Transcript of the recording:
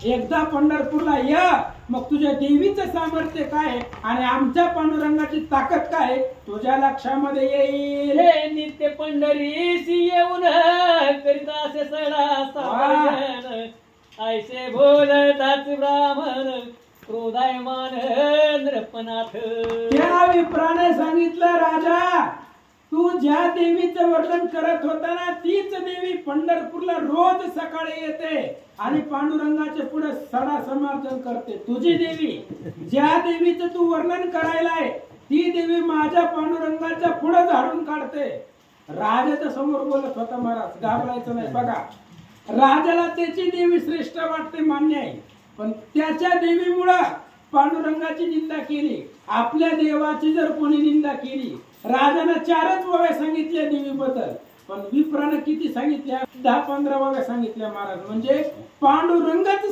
एकदा पंढरपूरला या, मग तुझ्या देवीचं सामर्थ्य काय आणि आमच्या पांडुरंगाची ताकद काय तुझ्या लक्षामध्ये येईल. हे नित्य पंढरीसी येऊन करीत असे सडा सावधान, ऐसे बोलताच ब्राह्मण क्रोधायमान नृपनाथ. त्या विप्राने सांगितलं, राजा तू ज्या देवीचं वर्णन करत होता ना, तीच देवी पंढरपूरला रोज सकाळी येते आणि पांडुरंगाच्या पुढे सडा समर्थन करते. तुझी देवी, ज्या देवीचं तू वर्णन करायलाय ती देवी माझ्या पांडुरंगाच्या पुढे झाडून काढते. राजाच्या समोर बोलत होता महाराज, घाबरायचं नाही. बघा, राजाला त्याची देवी श्रेष्ठ वाटते, मान्य आहे, पण त्याच्या देवीमुळं पांडुरंगाची निंदा केली. आपल्या देवाची जर कोणी निंदा केली, राजानं 4च वव्या सांगितल्या देवीबद्दल, पण विप्रानं किती सांगितल्या? 10-15 वव्या सांगितल्या महाराज. म्हणजे पांडुरंगाच